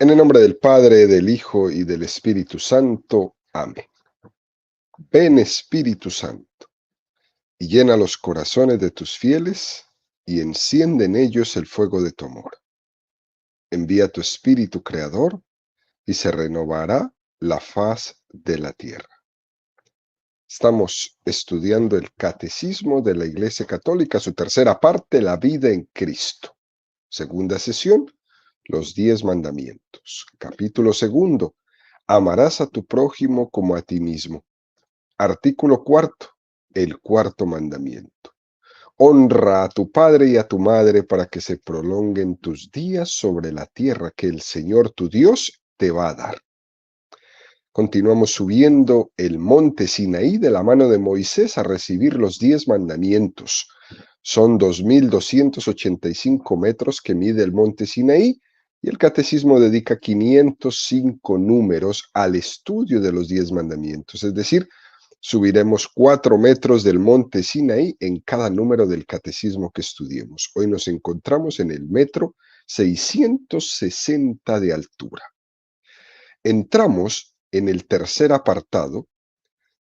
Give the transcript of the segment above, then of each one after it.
En el nombre del Padre, del Hijo y del Espíritu Santo. Amén. Ven, Espíritu Santo, y llena los corazones de tus fieles, y enciende en ellos el fuego de tu amor. Envía tu Espíritu Creador, y se renovará la faz de la tierra. Estamos estudiando el Catecismo de la Iglesia Católica, su tercera parte, la vida en Cristo. Segunda sesión, los 10 mandamientos. Capítulo segundo, amarás a tu prójimo como a ti mismo. Artículo cuarto, el cuarto mandamiento. Honra a tu padre y a tu madre para que se prolonguen tus días sobre la tierra que el Señor tu Dios te va a dar. Continuamos subiendo el monte Sinaí de la mano de Moisés a recibir los 10 mandamientos. Son 2.285 metros que mide el monte Sinaí y el catecismo dedica 505 números al estudio de los 10 mandamientos. Es decir, subiremos 4 metros del monte Sinaí en cada número del catecismo que estudiemos. Hoy nos encontramos en el metro 660 de altura. Entramos en el tercer apartado,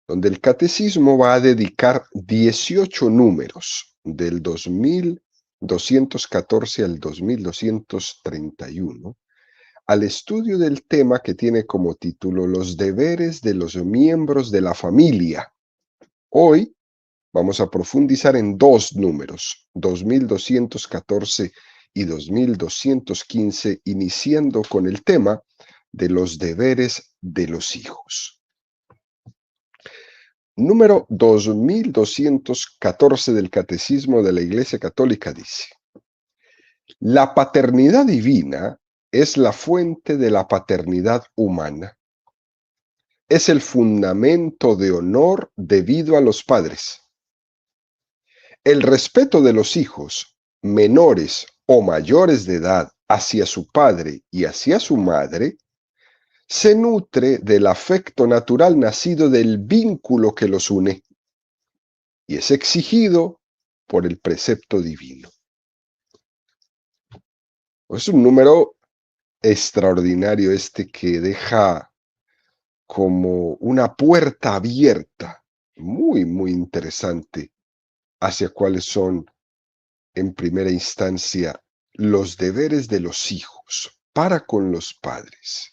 donde el catecismo va a dedicar 18 números, del 2214 al 2231, al estudio del tema que tiene como título Los deberes de los miembros de la familia. Hoy vamos a profundizar en 2 números, 2214 y 2215, iniciando con el tema de los deberes de los hijos. Número 2214 del Catecismo de la Iglesia Católica dice: la paternidad divina es la fuente de la paternidad humana. Es el fundamento de honor debido a los padres. El respeto de los hijos, menores o mayores de edad, hacia su padre y hacia su madre, se nutre del afecto natural nacido del vínculo que los une y es exigido por el precepto divino. Es un número extraordinario este que deja como una puerta abierta, muy, muy interesante, hacia cuáles son, en primera instancia, los deberes de los hijos para con los padres.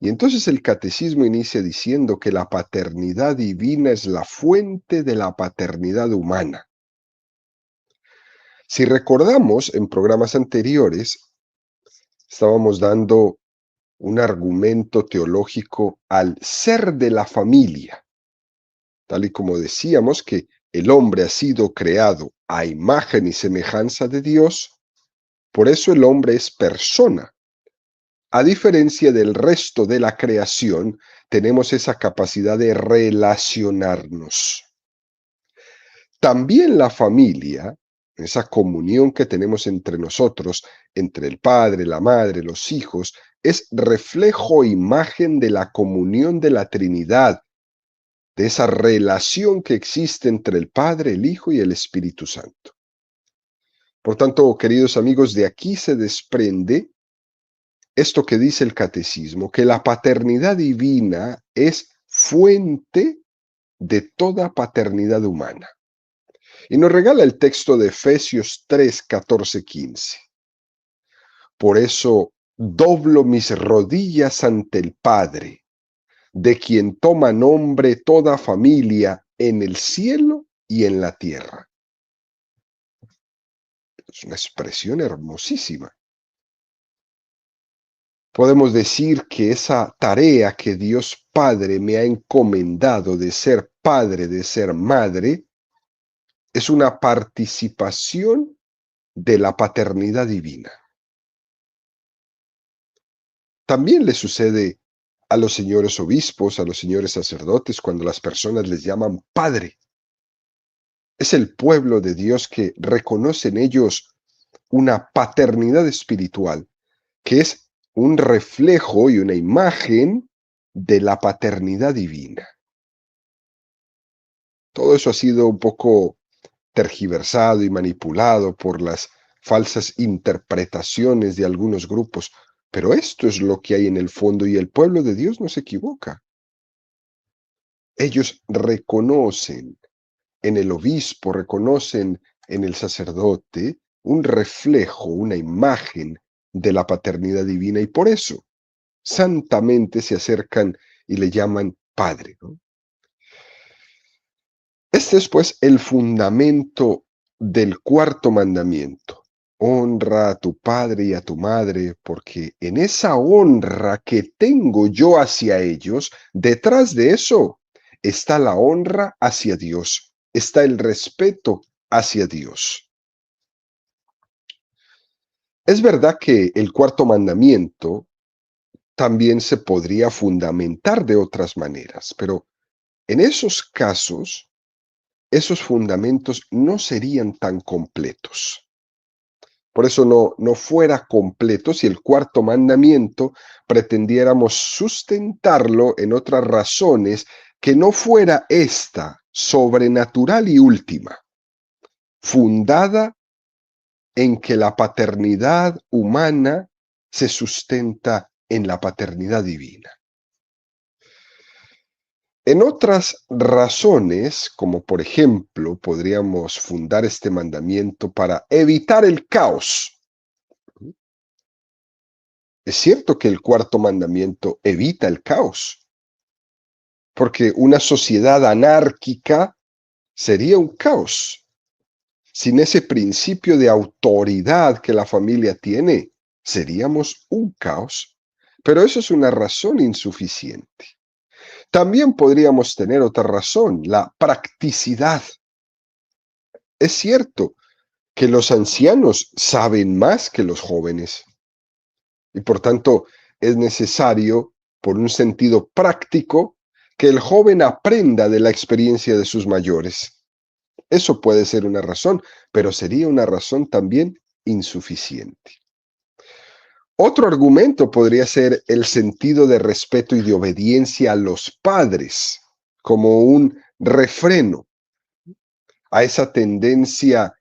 Y entonces el catecismo inicia diciendo que la paternidad divina es la fuente de la paternidad humana. Si recordamos, en programas anteriores estábamos dando un argumento teológico al ser de la familia, tal y como decíamos que el hombre ha sido creado a imagen y semejanza de Dios, por eso el hombre es persona. A diferencia del resto de la creación, tenemos esa capacidad de relacionarnos. También la familia, esa comunión que tenemos entre nosotros, entre el padre, la madre, los hijos, es reflejo e imagen de la comunión de la Trinidad, de esa relación que existe entre el Padre, el Hijo y el Espíritu Santo. Por tanto, queridos amigos, de aquí se desprende esto que dice el catecismo, que la paternidad divina es fuente de toda paternidad humana. Y nos regala el texto de Efesios 3, 14, 15. Por eso doblo mis rodillas ante el Padre, de quien toma nombre toda familia en el cielo y en la tierra. Es una expresión hermosísima. Podemos decir que esa tarea que Dios Padre me ha encomendado de ser padre, de ser madre, es una participación de la paternidad divina. También le sucede a los señores obispos, a los señores sacerdotes, cuando las personas les llaman Padre. Es el pueblo de Dios que reconoce en ellos una paternidad espiritual, que es un reflejo y una imagen de la paternidad divina. Todo eso ha sido un poco tergiversado y manipulado por las falsas interpretaciones de algunos grupos. Pero esto es lo que hay en el fondo y el pueblo de Dios no se equivoca. Ellos reconocen en el obispo, reconocen en el sacerdote un reflejo, una imagen de la paternidad divina y por eso santamente se acercan y le llaman Padre, ¿no? Este es pues el fundamento del cuarto mandamiento. Honra a tu padre y a tu madre, porque en esa honra que tengo yo hacia ellos, detrás de eso está la honra hacia Dios, está el respeto hacia Dios. Es verdad que el cuarto mandamiento también se podría fundamentar de otras maneras, pero en esos casos, esos fundamentos no serían tan completos. Por eso no fuera completo si el cuarto mandamiento pretendiéramos sustentarlo en otras razones que no fuera esta sobrenatural y última, fundada en que la paternidad humana se sustenta en la paternidad divina. En otras razones, como por ejemplo, podríamos fundar este mandamiento para evitar el caos. Es cierto que el cuarto mandamiento evita el caos, porque una sociedad anárquica sería un caos. Sin ese principio de autoridad que la familia tiene, seríamos un caos. Pero eso es una razón insuficiente. También podríamos tener otra razón, la practicidad. Es cierto que los ancianos saben más que los jóvenes y por tanto es necesario, por un sentido práctico, que el joven aprenda de la experiencia de sus mayores. Eso puede ser una razón, pero sería una razón también insuficiente. Otro argumento podría ser el sentido de respeto y de obediencia a los padres, como un refreno a esa tendencia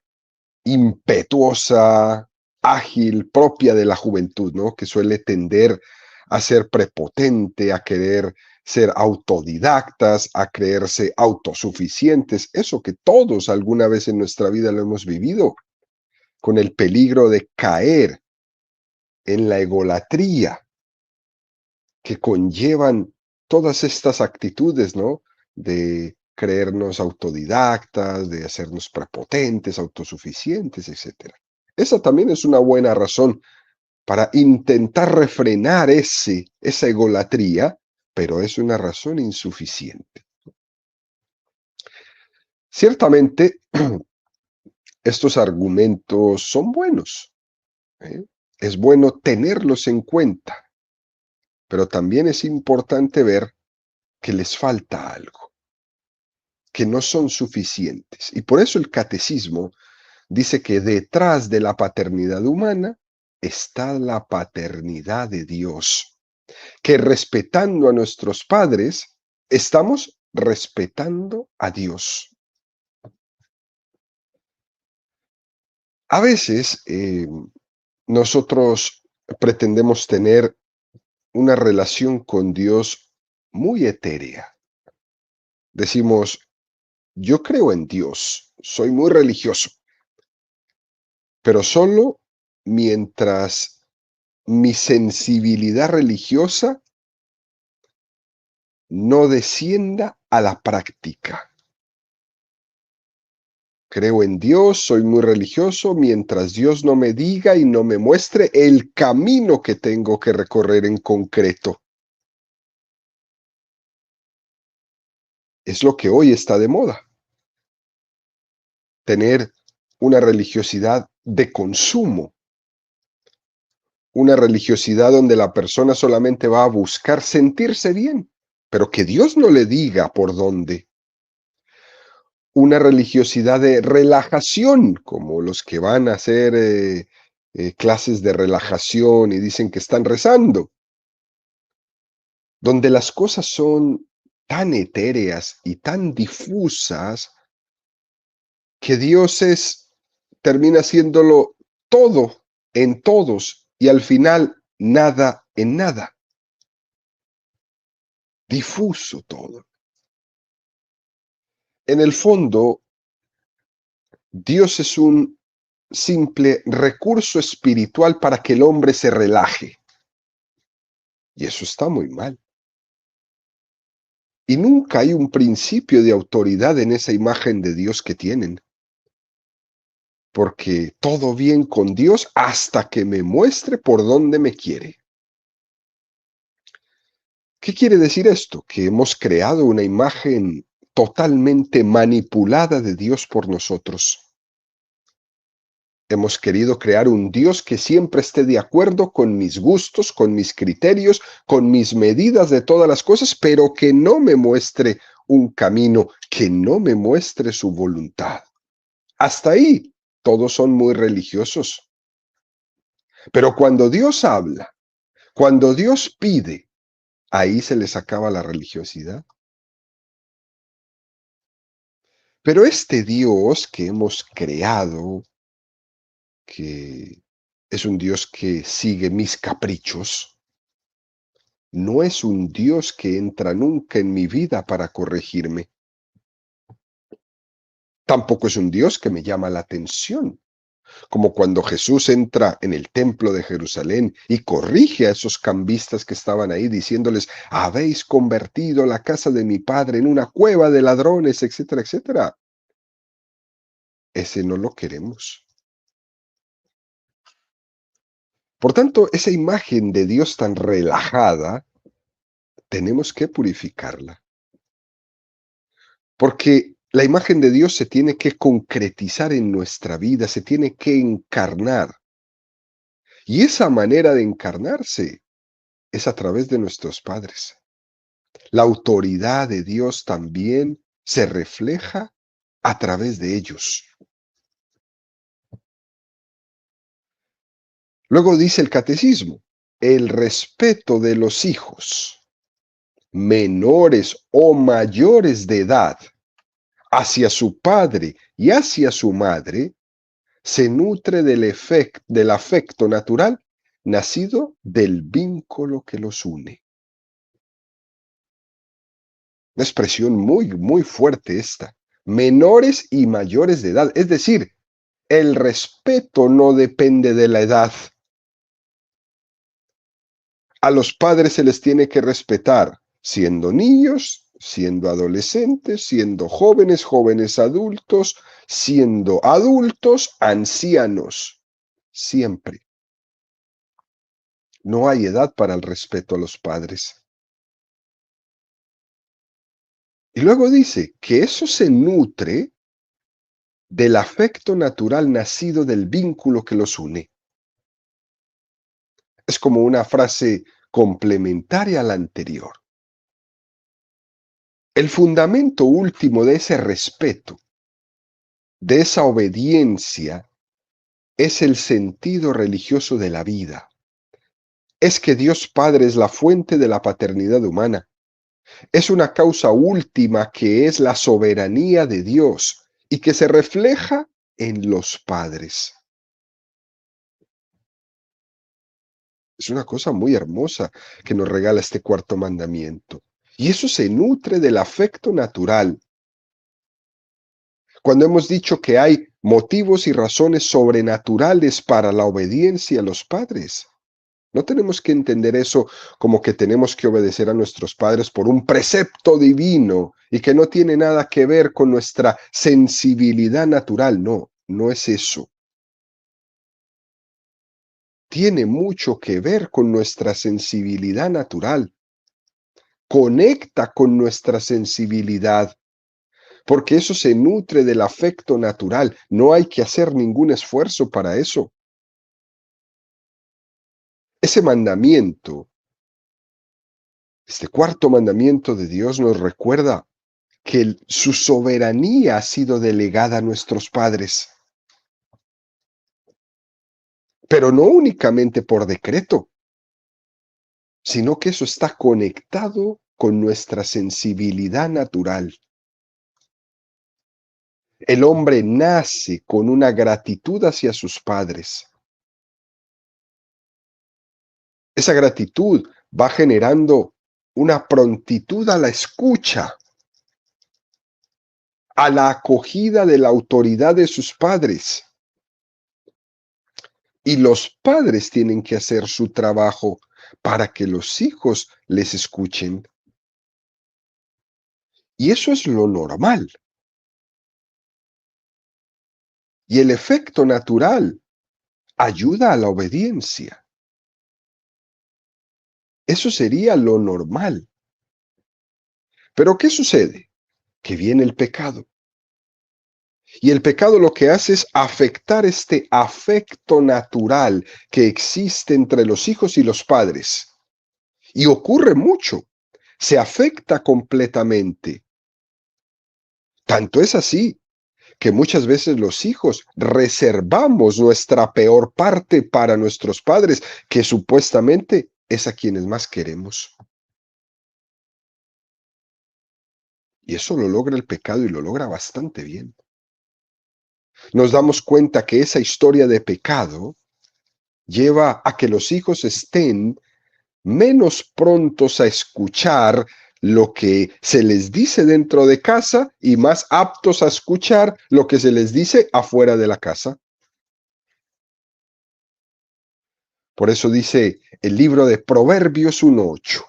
impetuosa, ágil, propia de la juventud, ¿no? Que suele tender a ser prepotente, a querer ser autodidactas, a creerse autosuficientes. Eso que todos alguna vez en nuestra vida lo hemos vivido, con el peligro de caer en la egolatría que conllevan todas estas actitudes, ¿no? De creernos autodidactas, de hacernos prepotentes, autosuficientes, etcétera. Esa también es una buena razón para intentar refrenar esa egolatría, pero es una razón insuficiente. Ciertamente, estos argumentos son buenos, ¿eh? Es bueno tenerlos en cuenta, pero también es importante ver que les falta algo, que no son suficientes. Y por eso el catecismo dice que detrás de la paternidad humana está la paternidad de Dios, que respetando a nuestros padres, estamos respetando a Dios. A veces nosotros pretendemos tener una relación con Dios muy etérea. Decimos, yo creo en Dios, soy muy religioso, pero solo mientras mi sensibilidad religiosa no descienda a la práctica. Creo en Dios, soy muy religioso, mientras Dios no me diga y no me muestre el camino que tengo que recorrer en concreto. Es lo que hoy está de moda. Tener una religiosidad de consumo. Una religiosidad donde la persona solamente va a buscar sentirse bien, pero que Dios no le diga por dónde. Una religiosidad de relajación, como los que van a hacer clases de relajación y dicen que están rezando, donde las cosas son tan etéreas y tan difusas que termina haciéndolo todo en todos y al final nada en nada, difuso todo. En el fondo, Dios es un simple recurso espiritual para que el hombre se relaje. Y eso está muy mal. Y nunca hay un principio de autoridad en esa imagen de Dios que tienen. Porque todo bien con Dios hasta que me muestre por dónde me quiere. ¿Qué quiere decir esto? Que hemos creado una imagen totalmente manipulada de Dios por nosotros. Hemos querido crear un Dios que siempre esté de acuerdo con mis gustos, con mis criterios, con mis medidas de todas las cosas, pero que no me muestre un camino, que no me muestre su voluntad. Hasta ahí, todos son muy religiosos. Pero cuando Dios habla, cuando Dios pide, ahí se les acaba la religiosidad. Pero este Dios que hemos creado, que es un Dios que sigue mis caprichos, no es un Dios que entra nunca en mi vida para corregirme. Tampoco es un Dios que me llama la atención, como cuando Jesús entra en el templo de Jerusalén y corrige a esos cambistas que estaban ahí diciéndoles, habéis convertido la casa de mi padre en una cueva de ladrones, etcétera, etcétera. Ese no lo queremos. Por tanto, esa imagen de Dios tan relajada, tenemos que purificarla. Porque la imagen de Dios se tiene que concretizar en nuestra vida, se tiene que encarnar. Y esa manera de encarnarse es a través de nuestros padres. La autoridad de Dios también se refleja a través de ellos. Luego dice el catecismo, el respeto de los hijos, menores o mayores de edad, hacia su padre y hacia su madre, se nutre del afecto natural nacido del vínculo que los une. Una expresión muy, muy fuerte esta. Menores y mayores de edad. Es decir, el respeto no depende de la edad. A los padres se les tiene que respetar siendo niños, siendo adolescentes, siendo jóvenes, jóvenes adultos, siendo adultos, ancianos. Siempre. No hay edad para el respeto a los padres. Y luego dice que eso se nutre del afecto natural nacido del vínculo que los une. Es como una frase complementaria a la anterior. El fundamento último de ese respeto, de esa obediencia, es el sentido religioso de la vida. Es que Dios Padre es la fuente de la paternidad humana. Es una causa última que es la soberanía de Dios y que se refleja en los padres. Es una cosa muy hermosa que nos regala este cuarto mandamiento. Y eso se nutre del afecto natural. Cuando hemos dicho que hay motivos y razones sobrenaturales para la obediencia a los padres, no tenemos que entender eso como que tenemos que obedecer a nuestros padres por un precepto divino y que no tiene nada que ver con nuestra sensibilidad natural. No, no es eso. Tiene mucho que ver con nuestra sensibilidad natural. Conecta con nuestra sensibilidad, porque eso se nutre del afecto natural. No hay que hacer ningún esfuerzo para eso. Ese mandamiento, este cuarto mandamiento de Dios nos recuerda que su soberanía ha sido delegada a nuestros padres, pero no únicamente por decreto, sino que eso está conectado con nuestra sensibilidad natural. El hombre nace con una gratitud hacia sus padres. Esa gratitud va generando una prontitud a la escucha, a la acogida de la autoridad de sus padres. Y los padres tienen que hacer su trabajo para que los hijos les escuchen. Y eso es lo normal. Y el efecto natural ayuda a la obediencia. Eso sería lo normal. Pero ¿qué sucede? Que viene el pecado. Y el pecado lo que hace es afectar este afecto natural que existe entre los hijos y los padres. Y ocurre mucho. Se afecta completamente. Tanto es así que muchas veces los hijos reservamos nuestra peor parte para nuestros padres, que supuestamente es a quienes más queremos. Y eso lo logra el pecado y lo logra bastante bien. Nos damos cuenta que esa historia de pecado lleva a que los hijos estén menos prontos a escuchar lo que se les dice dentro de casa y más aptos a escuchar lo que se les dice afuera de la casa. Por eso dice el libro de Proverbios 1:8.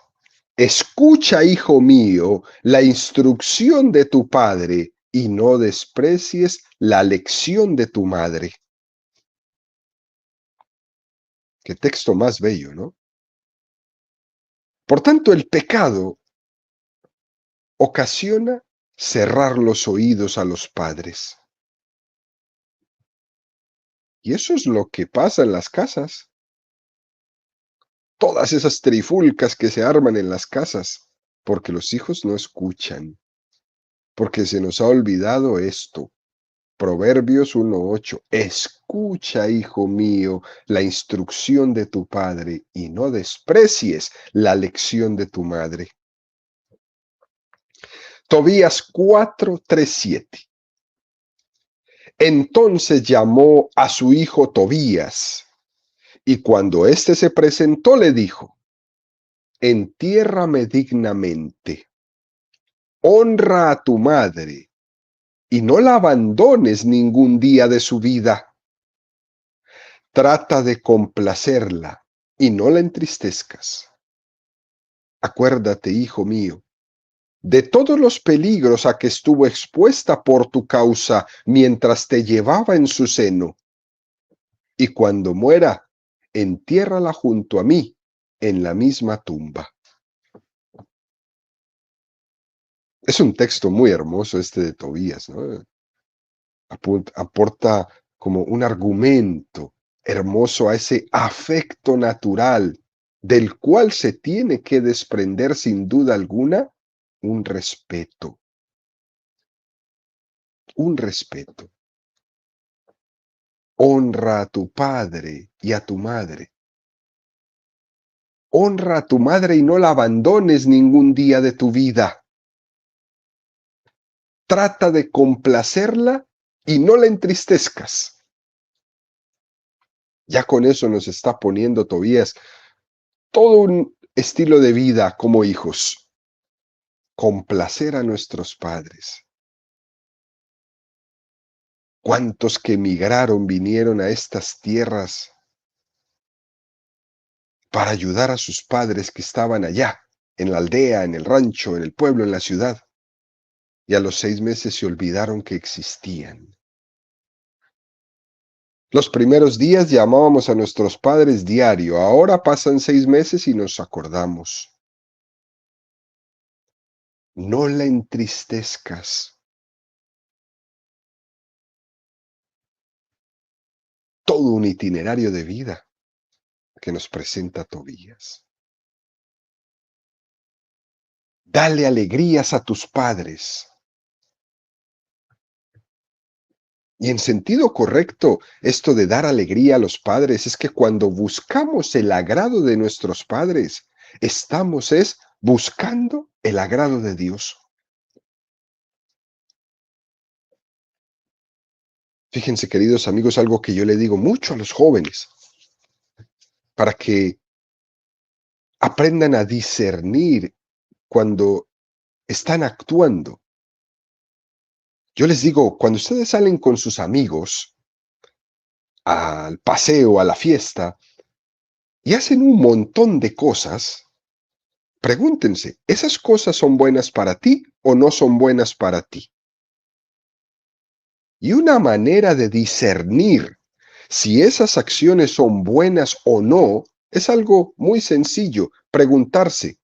Escucha, hijo mío, la instrucción de tu padre y no desprecies la lección de tu madre. Qué texto más bello, ¿no? Por tanto, el pecado ocasiona cerrar los oídos a los padres. Y eso es lo que pasa en las casas. Todas esas trifulcas que se arman en las casas, porque los hijos no escuchan, porque se nos ha olvidado esto. Proverbios 1:8. Escucha, hijo mío, la instrucción de tu padre y no desprecies la lección de tu madre. Tobías 4:3-7. Entonces llamó a su hijo Tobías, y cuando éste se presentó le dijo: entiérrame dignamente, honra a tu madre, y no la abandones ningún día de su vida. Trata de complacerla, y no la entristezcas. Acuérdate, hijo mío, de todos los peligros a que estuvo expuesta por tu causa mientras te llevaba en su seno. Y cuando muera, entiérrala junto a mí, en la misma tumba. Es un texto muy hermoso este de Tobías, ¿no? Aporta como un argumento hermoso a ese afecto natural del cual se tiene que desprender sin duda alguna un respeto. Un respeto. Honra a tu padre y a tu madre. Honra a tu madre y no la abandones ningún día de tu vida. Trata de complacerla y no la entristezcas. Ya con eso nos está poniendo Tobías todo un estilo de vida como hijos. Complacer a nuestros padres. ¿Cuántos que emigraron vinieron a estas tierras para ayudar a sus padres que estaban allá, en la aldea, en el rancho, en el pueblo, en la ciudad? Y a los 6 meses se olvidaron que existían. Los primeros días llamábamos a nuestros padres diario, ahora pasan 6 meses y nos acordamos. No la entristezcas. Todo un itinerario de vida que nos presenta Tobías. Dale alegrías a tus padres. Y en sentido correcto, esto de dar alegría a los padres es que cuando buscamos el agrado de nuestros padres, estamos buscando el agrado de Dios. Fíjense, queridos amigos, algo que yo le digo mucho a los jóvenes, para que aprendan a discernir cuando están actuando. Yo les digo, cuando ustedes salen con sus amigos al paseo, a la fiesta, y hacen un montón de cosas, pregúntense, ¿esas cosas son buenas para ti o no son buenas para ti? Y una manera de discernir si esas acciones son buenas o no es algo muy sencillo, preguntarse,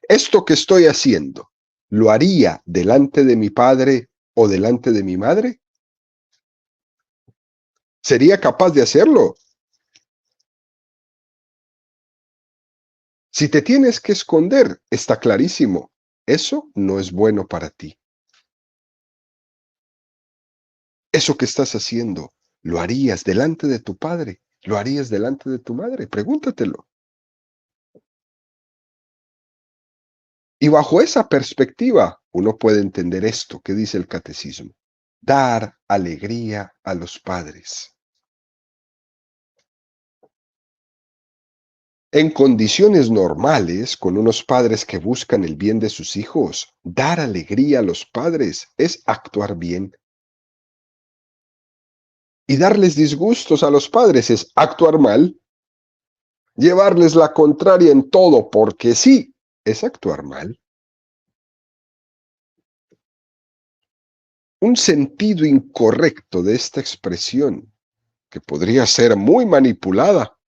¿esto que estoy haciendo, lo haría delante de mi padre o delante de mi madre? ¿Sería capaz de hacerlo? Si te tienes que esconder, está clarísimo, eso no es bueno para ti. Eso que estás haciendo, ¿lo harías delante de tu padre? ¿Lo harías delante de tu madre? Pregúntatelo. Y bajo esa perspectiva, uno puede entender esto que dice el catecismo. Dar alegría a los padres. En condiciones normales, con unos padres que buscan el bien de sus hijos, dar alegría a los padres es actuar bien. Y darles disgustos a los padres es actuar mal. Llevarles la contraria en todo porque sí es actuar mal. Un sentido incorrecto de esta expresión, que podría ser muy manipulada,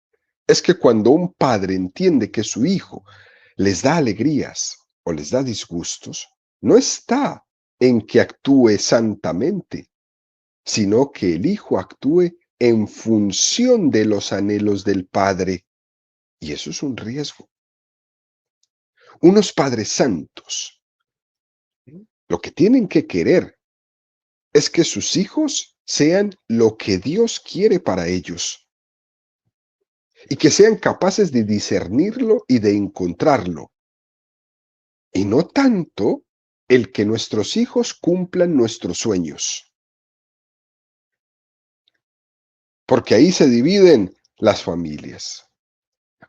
es que cuando un padre entiende que su hijo les da alegrías o les da disgustos, no está en que actúe santamente, sino que el hijo actúe en función de los anhelos del padre. Y eso es un riesgo. Unos padres santos, lo que tienen que querer es que sus hijos sean lo que Dios quiere para ellos y que sean capaces de discernirlo y de encontrarlo. Y no tanto el que nuestros hijos cumplan nuestros sueños, porque ahí se dividen las familias.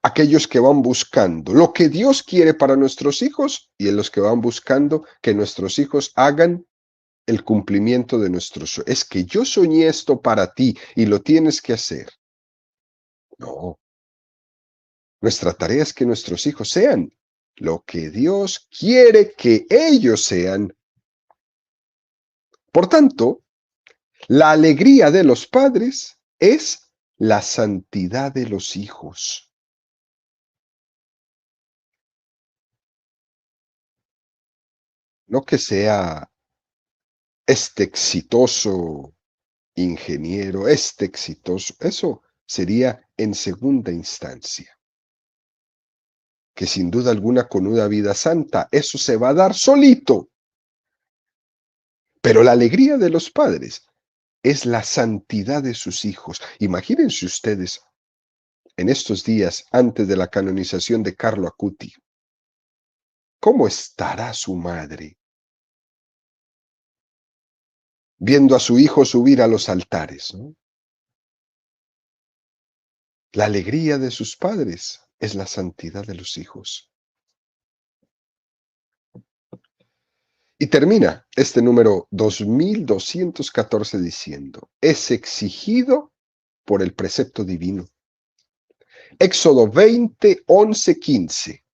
Aquellos que van buscando lo que Dios quiere para nuestros hijos y en los que van buscando que nuestros hijos hagan el cumplimiento de nuestros sueños. Es que yo soñé esto para ti y lo tienes que hacer. No, nuestra tarea es que nuestros hijos sean lo que Dios quiere que ellos sean. Por tanto, la alegría de los padres es la santidad de los hijos. No que sea este exitoso ingeniero, este exitoso. Eso sería en segunda instancia. Que sin duda alguna con una vida santa, eso se va a dar solito. Pero la alegría de los padres es la santidad de sus hijos. Imagínense ustedes, en estos días antes de la canonización de Carlo Acuti, ¿cómo estará su madre viendo a su hijo subir a los altares, ¿no? La alegría de sus padres es la santidad de los hijos. Y termina este número 2214 diciendo, es exigido por el precepto divino. Éxodo 20, 11, 15.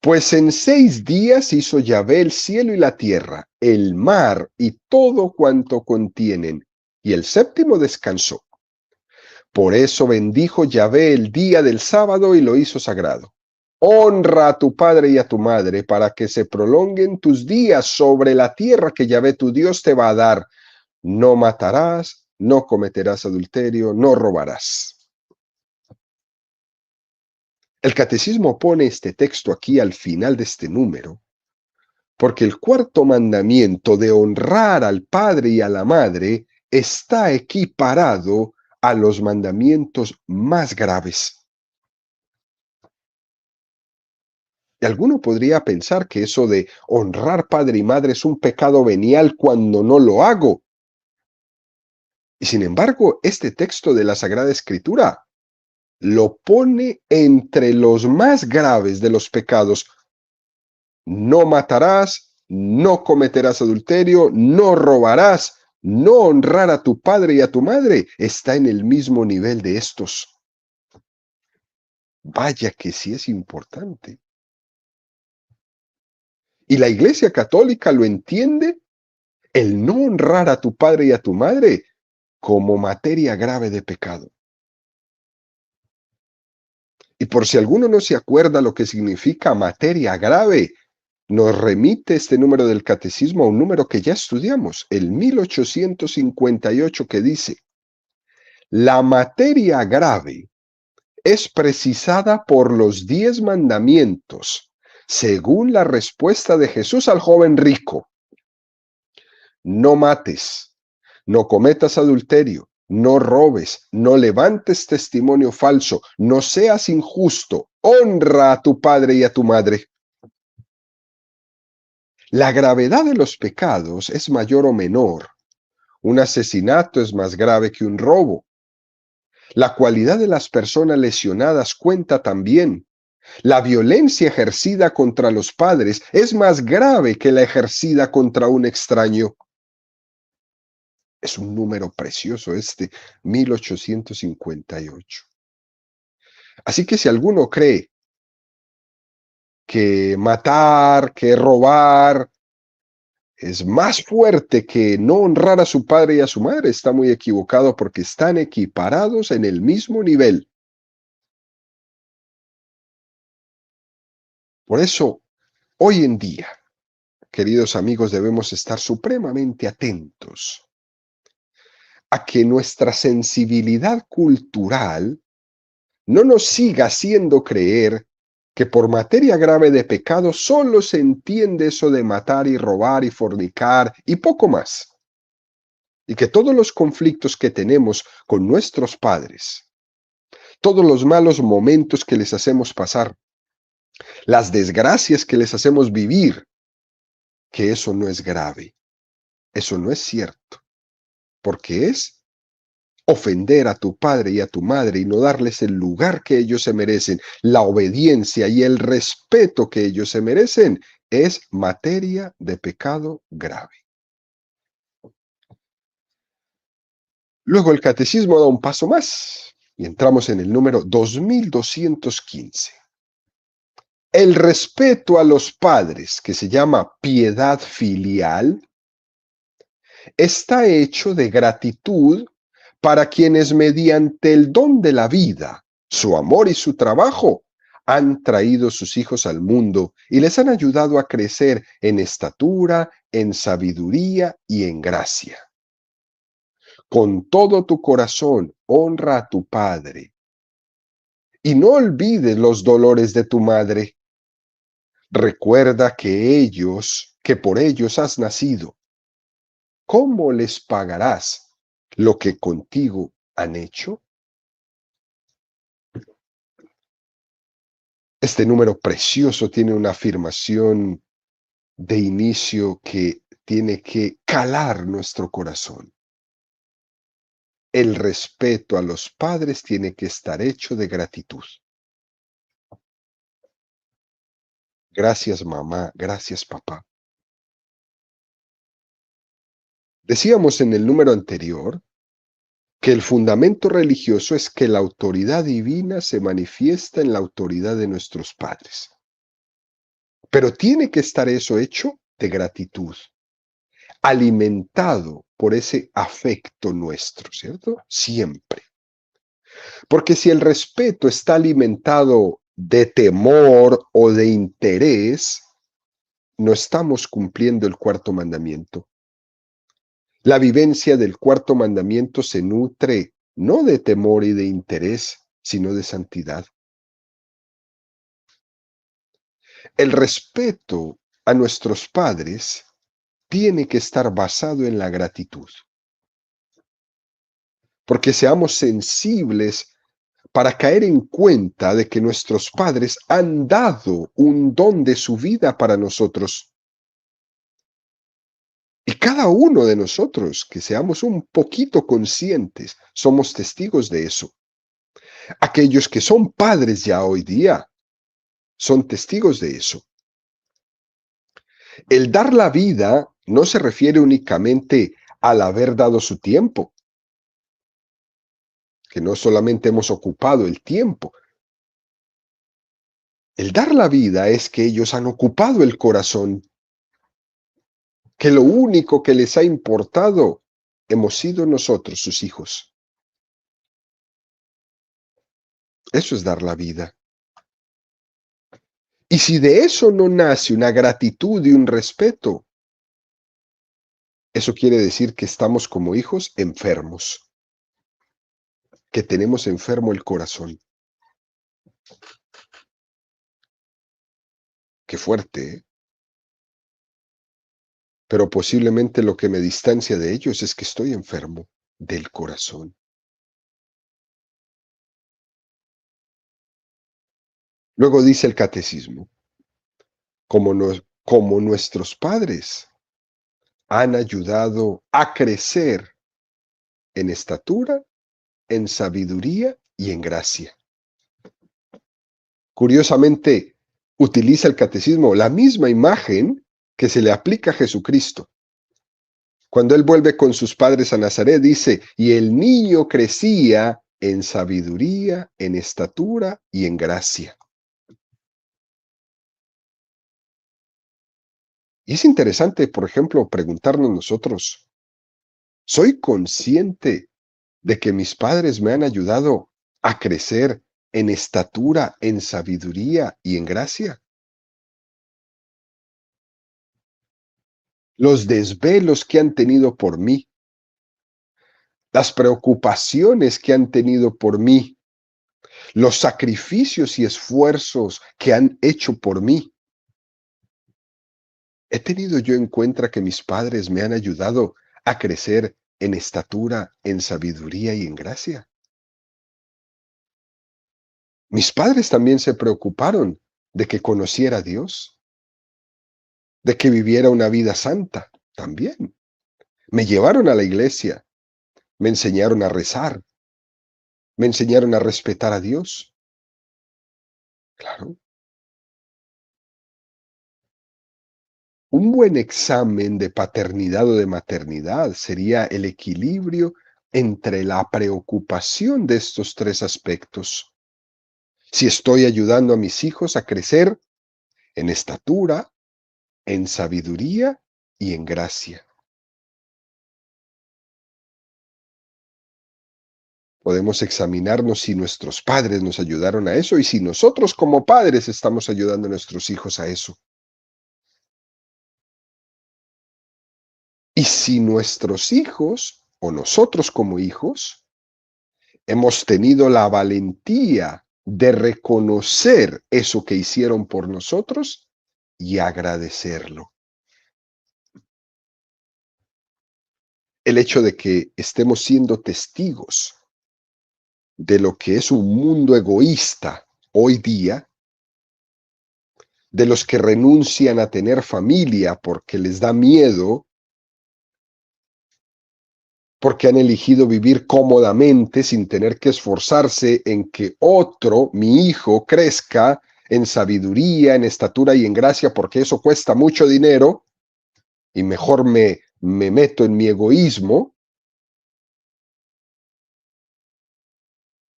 Pues en 6 días hizo Yahvé el cielo y la tierra, el mar y todo cuanto contienen, y el séptimo descansó. Por eso bendijo Yahvé el día del sábado y lo hizo sagrado. Honra a tu padre y a tu madre para que se prolonguen tus días sobre la tierra que Yahvé tu Dios te va a dar. No matarás, no cometerás adulterio, no robarás. El catecismo pone este texto aquí al final de este número, porque el cuarto mandamiento de honrar al padre y a la madre está equiparado a los mandamientos más graves. Y alguno podría pensar que eso de honrar padre y madre es un pecado venial cuando no lo hago. Y sin embargo, este texto de la Sagrada Escritura lo pone entre los más graves de los pecados. No matarás, no cometerás adulterio, no robarás, no honrar a tu padre y a tu madre. Está en el mismo nivel de estos. Vaya que sí es importante. Y la Iglesia Católica lo entiende, el no honrar a tu padre y a tu madre como materia grave de pecado. Y por si alguno no se acuerda lo que significa materia grave, nos remite este número del catecismo a un número que ya estudiamos, el 1858, que dice: la materia grave es precisada por los 10 mandamientos, según la respuesta de Jesús al joven rico. No mates, no cometas adulterio, no robes, no levantes testimonio falso, no seas injusto, honra a tu padre y a tu madre. La gravedad de los pecados es mayor o menor. Un asesinato es más grave que un robo. La cualidad de las personas lesionadas cuenta también. La violencia ejercida contra los padres es más grave que la ejercida contra un extraño. Es un número precioso este, 1858. Así que si alguno cree que matar, que robar, es más fuerte que no honrar a su padre y a su madre, está muy equivocado, porque están equiparados en el mismo nivel. Por eso, hoy en día, queridos amigos, debemos estar supremamente atentos a que nuestra sensibilidad cultural no nos siga haciendo creer que por materia grave de pecado solo se entiende eso de matar y robar y fornicar y poco más. Y que todos los conflictos que tenemos con nuestros padres, todos los malos momentos que les hacemos pasar, las desgracias que les hacemos vivir, que eso no es grave, eso no es cierto, porque es ofender a tu padre y a tu madre y no darles el lugar que ellos se merecen, la obediencia y el respeto que ellos se merecen, es materia de pecado grave. Luego el catecismo da un paso más y entramos en el número 2215. El respeto a los padres, que se llama piedad filial, está hecho de gratitud para quienes mediante el don de la vida, su amor y su trabajo, han traído sus hijos al mundo y les han ayudado a crecer en estatura, en sabiduría y en gracia. Con todo tu corazón, honra a tu padre y no olvides los dolores de tu madre. Recuerda que por ellos has nacido. ¿Cómo les pagarás lo que contigo han hecho? Este número precioso tiene una afirmación de inicio que tiene que calar nuestro corazón. El respeto a los padres tiene que estar hecho de gratitud. Gracias, mamá, gracias, papá. Decíamos en el número anterior que el fundamento religioso es que la autoridad divina se manifiesta en la autoridad de nuestros padres. Pero tiene que estar eso hecho de gratitud, alimentado por ese afecto nuestro, ¿cierto? Siempre. Porque si el respeto está alimentado de temor o de interés, no estamos cumpliendo el cuarto mandamiento. La vivencia del cuarto mandamiento se nutre no de temor y de interés, sino de santidad. El respeto a nuestros padres tiene que estar basado en la gratitud, porque seamos sensibles para caer en cuenta de que nuestros padres han dado un don de su vida para nosotros. Y cada uno de nosotros, que seamos un poquito conscientes, somos testigos de eso. Aquellos que son padres ya hoy día son testigos de eso. El dar la vida no se refiere únicamente al haber dado su tiempo, que no solamente hemos ocupado el tiempo. El dar la vida es que ellos han ocupado el corazón, que lo único que les ha importado hemos sido nosotros, sus hijos. Eso es dar la vida. Y si de eso no nace una gratitud y un respeto, eso quiere decir que estamos como hijos enfermos, que tenemos enfermo el corazón. Qué fuerte, ¿eh? Pero posiblemente lo que me distancia de ellos es que estoy enfermo del corazón. Luego dice el catecismo, como nuestros padres han ayudado a crecer en estatura, en sabiduría y en gracia. Curiosamente, utiliza el catecismo la misma imagen que se le aplica a Jesucristo. Cuando él vuelve con sus padres a Nazaret, dice, y el niño crecía en sabiduría, en estatura y en gracia. Y es interesante, por ejemplo, preguntarnos nosotros, ¿soy consciente de que mis padres me han ayudado a crecer en estatura, en sabiduría y en gracia? Los desvelos que han tenido por mí, las preocupaciones que han tenido por mí, los sacrificios y esfuerzos que han hecho por mí. ¿He tenido yo en cuenta que mis padres me han ayudado a crecer en estatura, en sabiduría y en gracia? Mis padres también se preocuparon de que conociera a Dios, de que viviera una vida santa también. Me llevaron a la iglesia, me enseñaron a rezar, me enseñaron a respetar a Dios. Claro. Un buen examen de paternidad o de maternidad sería el equilibrio entre la preocupación de estos tres aspectos. Si estoy ayudando a mis hijos a crecer en estatura, en sabiduría y en gracia. Podemos examinarnos si nuestros padres nos ayudaron a eso y si nosotros como padres estamos ayudando a nuestros hijos a eso. Y si nuestros hijos o nosotros como hijos hemos tenido la valentía de reconocer eso que hicieron por nosotros y agradecerlo. El hecho de que estemos siendo testigos de lo que es un mundo egoísta hoy día, de los que renuncian a tener familia porque les da miedo, porque han elegido vivir cómodamente sin tener que esforzarse en que otro, mi hijo, crezca en sabiduría, en estatura y en gracia, porque eso cuesta mucho dinero, y mejor me meto en mi egoísmo,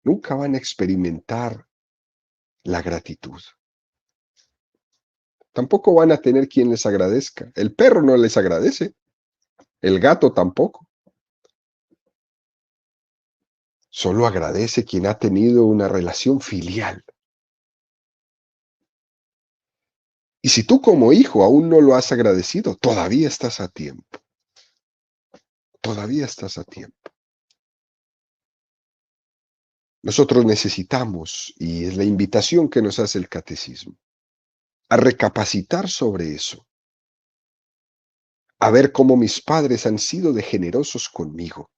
nunca van a experimentar la gratitud. Tampoco van a tener quien les agradezca. El perro no les agradece, el gato tampoco. Solo agradece quien ha tenido una relación filial. Y si tú como hijo aún no lo has agradecido, todavía estás a tiempo. Todavía estás a tiempo. Nosotros necesitamos, y es la invitación que nos hace el catecismo, a recapacitar sobre eso, a ver cómo mis padres han sido de generosos conmigo.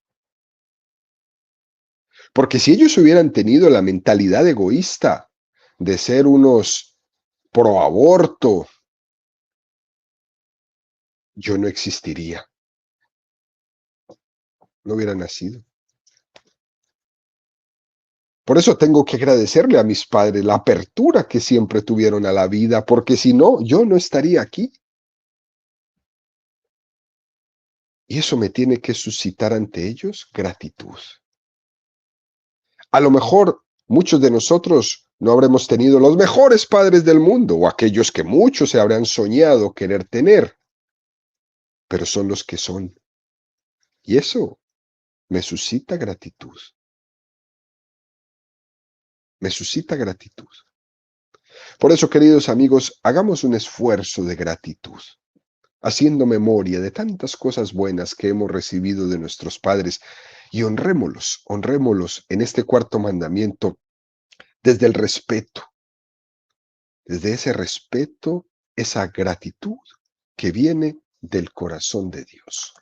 Porque si ellos hubieran tenido la mentalidad egoísta de ser unos pro aborto, yo no existiría, no hubiera nacido. Por eso tengo que agradecerle a mis padres la apertura que siempre tuvieron a la vida, porque si no, yo no estaría aquí. Y eso me tiene que suscitar ante ellos gratitud. A lo mejor muchos de nosotros no habremos tenido los mejores padres del mundo o aquellos que muchos se habrán soñado querer tener, pero son los que son. Y eso me suscita gratitud, me suscita gratitud. Por eso, queridos amigos, hagamos un esfuerzo de gratitud, haciendo memoria de tantas cosas buenas que hemos recibido de nuestros padres y honrémoslos en este cuarto mandamiento desde el respeto, desde ese respeto, esa gratitud que viene del corazón de Dios.